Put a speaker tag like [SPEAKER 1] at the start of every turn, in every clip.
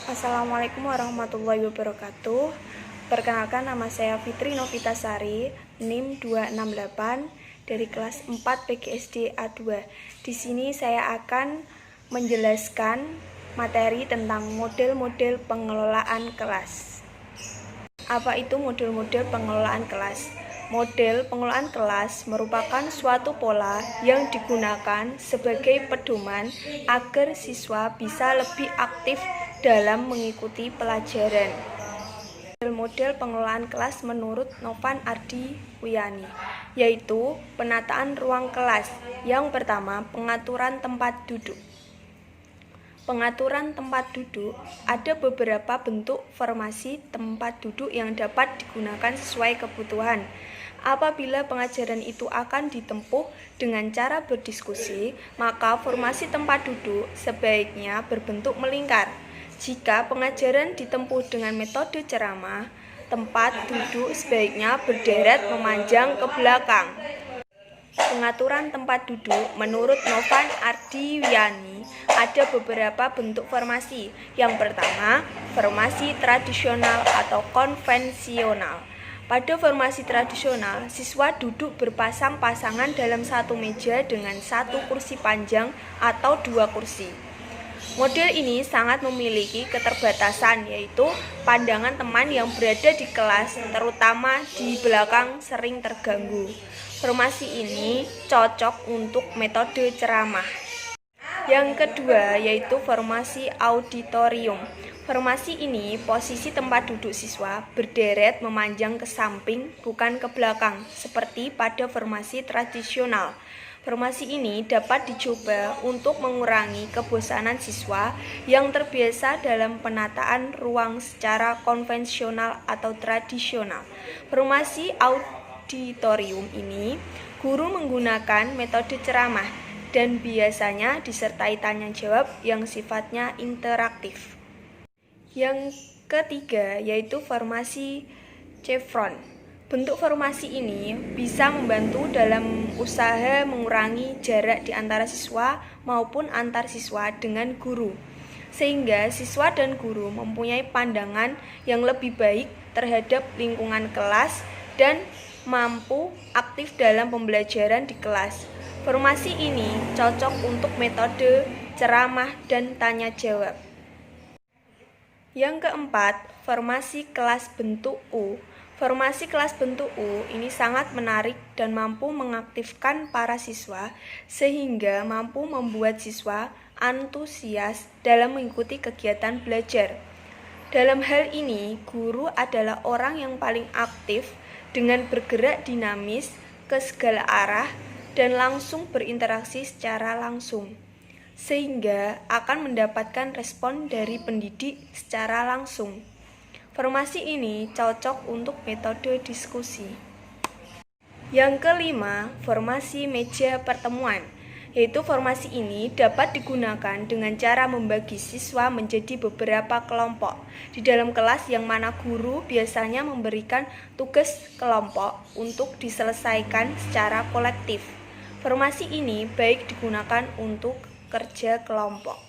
[SPEAKER 1] Assalamualaikum warahmatullahi wabarakatuh. Perkenalkan, nama saya Fitri Novitasari, NIM 268 dari kelas 4 PGSD A2. Di sini saya akan menjelaskan materi tentang model-model pengelolaan kelas. Apa itu model-model pengelolaan kelas? Model pengelolaan kelas merupakan suatu pola yang digunakan sebagai pedoman agar siswa bisa lebih aktif dalam mengikuti pelajaran. Model pengelolaan kelas menurut Novan Ardi Wiyani, yaitu penataan ruang kelas. Yang pertama, pengaturan tempat duduk. Pengaturan tempat duduk, ada beberapa bentuk formasi tempat duduk yang dapat digunakan sesuai kebutuhan. Apabila pengajaran itu akan ditempuh dengan cara berdiskusi, maka formasi tempat duduk sebaiknya berbentuk melingkar. Jika pengajaran ditempuh dengan metode ceramah, tempat duduk sebaiknya berderet memanjang ke belakang. Pengaturan tempat duduk menurut Novan Ardi Wiyani ada beberapa bentuk formasi. Yang pertama, formasi tradisional atau konvensional. Pada formasi tradisional, siswa duduk berpasang-pasangan dalam satu meja dengan satu kursi panjang atau dua kursi. Model ini sangat memiliki keterbatasan, yaitu pandangan teman yang berada di kelas, terutama di belakang, sering terganggu. Formasi ini cocok untuk metode ceramah. Yang kedua yaitu formasi auditorium. Formasi ini posisi tempat duduk siswa berderet memanjang ke samping, bukan ke belakang, seperti pada formasi tradisional. Formasi ini dapat dicoba untuk mengurangi kebosanan siswa yang terbiasa dalam penataan ruang secara konvensional atau tradisional. Formasi auditorium ini, guru menggunakan metode ceramah dan biasanya disertai tanya jawab yang sifatnya interaktif. Yang ketiga yaitu formasi chevron. Bentuk formasi ini bisa membantu dalam usaha mengurangi jarak di antara siswa maupun antar siswa dengan guru, sehingga siswa dan guru mempunyai pandangan yang lebih baik terhadap lingkungan kelas dan mampu aktif dalam pembelajaran di kelas. Formasi ini cocok untuk metode ceramah dan tanya jawab. Yang keempat, formasi kelas bentuk U. Formasi kelas bentuk U ini sangat menarik dan mampu mengaktifkan para siswa sehingga mampu membuat siswa antusias dalam mengikuti kegiatan belajar. Dalam hal ini, guru adalah orang yang paling aktif dengan bergerak dinamis ke segala arah dan langsung berinteraksi secara langsung, sehingga akan mendapatkan respon dari pendidik secara langsung. Formasi ini cocok untuk metode diskusi. Yang kelima, formasi meja pertemuan, yaitu formasi ini dapat digunakan dengan cara membagi siswa menjadi beberapa kelompok di dalam kelas, yang mana guru biasanya memberikan tugas kelompok untuk diselesaikan secara kolektif. Formasi ini baik digunakan untuk kerja kelompok.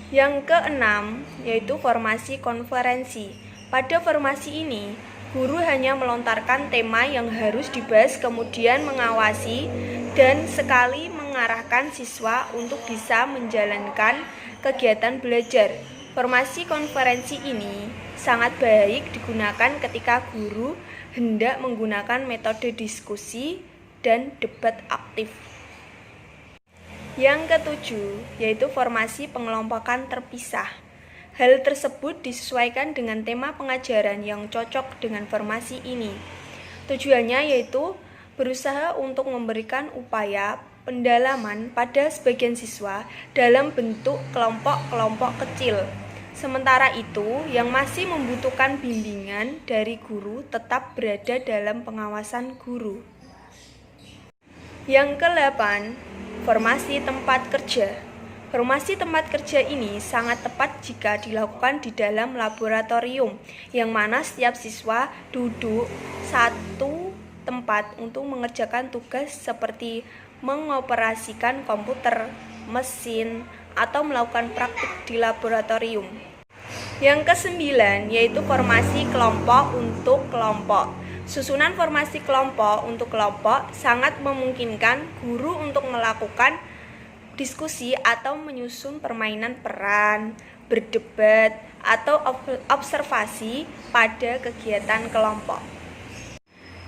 [SPEAKER 1] Yang keenam yaitu formasi konferensi. Pada formasi ini, guru hanya melontarkan tema yang harus dibahas, kemudian mengawasi dan sekali mengarahkan siswa untuk bisa menjalankan kegiatan belajar. Formasi konferensi ini sangat baik digunakan ketika guru hendak menggunakan metode diskusi dan debat aktif. Yang ketujuh yaitu formasi pengelompokan terpisah. Hal tersebut disesuaikan dengan tema pengajaran yang cocok dengan formasi ini. Tujuannya yaitu berusaha untuk memberikan upaya pendalaman pada sebagian siswa dalam bentuk kelompok-kelompok kecil. Sementara itu, yang masih membutuhkan bimbingan dari guru tetap berada dalam pengawasan guru. Yang ke-8, formasi tempat kerja. Formasi tempat kerja ini sangat tepat jika dilakukan di dalam laboratorium, yang mana setiap siswa duduk satu tempat untuk mengerjakan tugas seperti mengoperasikan komputer, mesin, atau melakukan praktik di laboratorium. Yang kesembilan yaitu formasi kelompok untuk kelompok. Susunan formasi kelompok untuk kelompok sangat memungkinkan guru untuk melakukan diskusi atau menyusun permainan peran, berdebat, atau observasi pada kegiatan kelompok.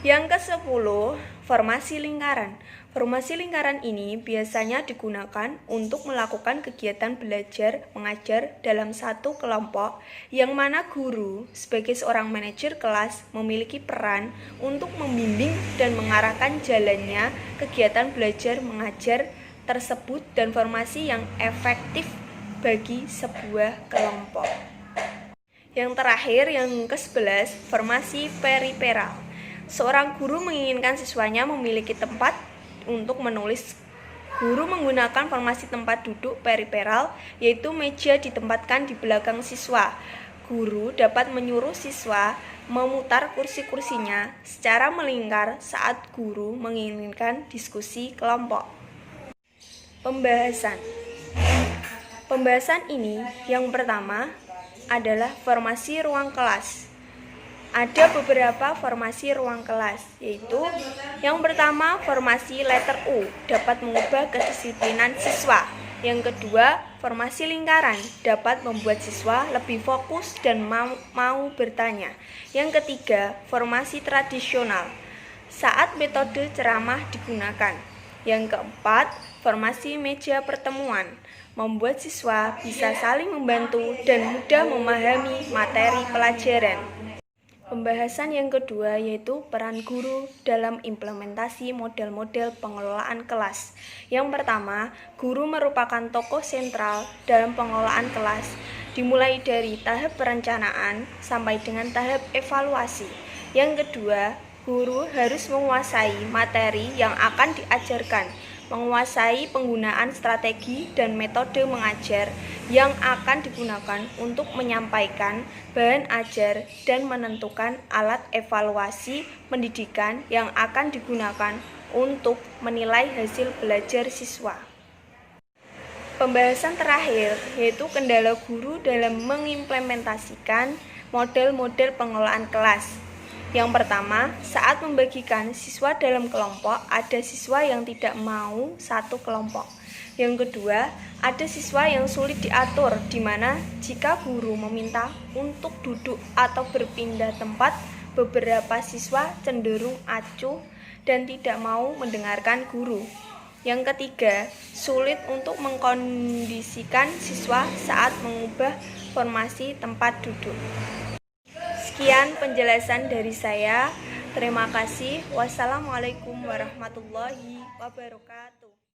[SPEAKER 1] Yang ke-10, formasi lingkaran. Formasi lingkaran ini biasanya digunakan untuk melakukan kegiatan belajar mengajar dalam satu kelompok, yang mana guru sebagai seorang manajer kelas memiliki peran untuk membimbing dan mengarahkan jalannya kegiatan belajar mengajar tersebut dan formasi yang efektif bagi sebuah kelompok. Yang terakhir, yang ke-11, formasi periperal. Seorang guru menginginkan siswanya memiliki tempat untuk menulis. Guru menggunakan formasi tempat duduk periperal, yaitu meja ditempatkan di belakang siswa. Guru dapat menyuruh siswa memutar kursi-kursinya secara melingkar saat guru menginginkan diskusi kelompok. Pembahasan ini yang pertama adalah formasi ruang kelas. Ada beberapa formasi ruang kelas, yaitu yang pertama formasi letter U dapat mengubah kedisiplinan siswa. Yang kedua, formasi lingkaran dapat membuat siswa lebih fokus dan mau bertanya. Yang ketiga, formasi tradisional saat metode ceramah digunakan. Yang keempat, formasi meja pertemuan membuat siswa bisa saling membantu dan mudah memahami materi pelajaran. Pembahasan yang kedua yaitu peran guru dalam implementasi model-model pengelolaan kelas. Yang pertama, guru merupakan tokoh sentral dalam pengelolaan kelas, dimulai dari tahap perencanaan sampai dengan tahap evaluasi. Yang kedua, guru harus menguasai materi yang akan diajarkan, menguasai penggunaan strategi dan metode mengajar yang akan digunakan untuk menyampaikan bahan ajar dan menentukan alat evaluasi pendidikan yang akan digunakan untuk menilai hasil belajar siswa. Pembahasan terakhir yaitu kendala guru dalam mengimplementasikan model-model pengelolaan kelas. Yang pertama, saat membagikan siswa dalam kelompok, ada siswa yang tidak mau satu kelompok. Yang kedua, ada siswa yang sulit diatur, di mana jika guru meminta untuk duduk atau berpindah tempat, beberapa siswa cenderung acuh dan tidak mau mendengarkan guru. Yang ketiga, sulit untuk mengkondisikan siswa saat mengubah formasi tempat duduk. Sekian penjelasan dari saya. Terima kasih. Wassalamualaikum warahmatullahi wabarakatuh.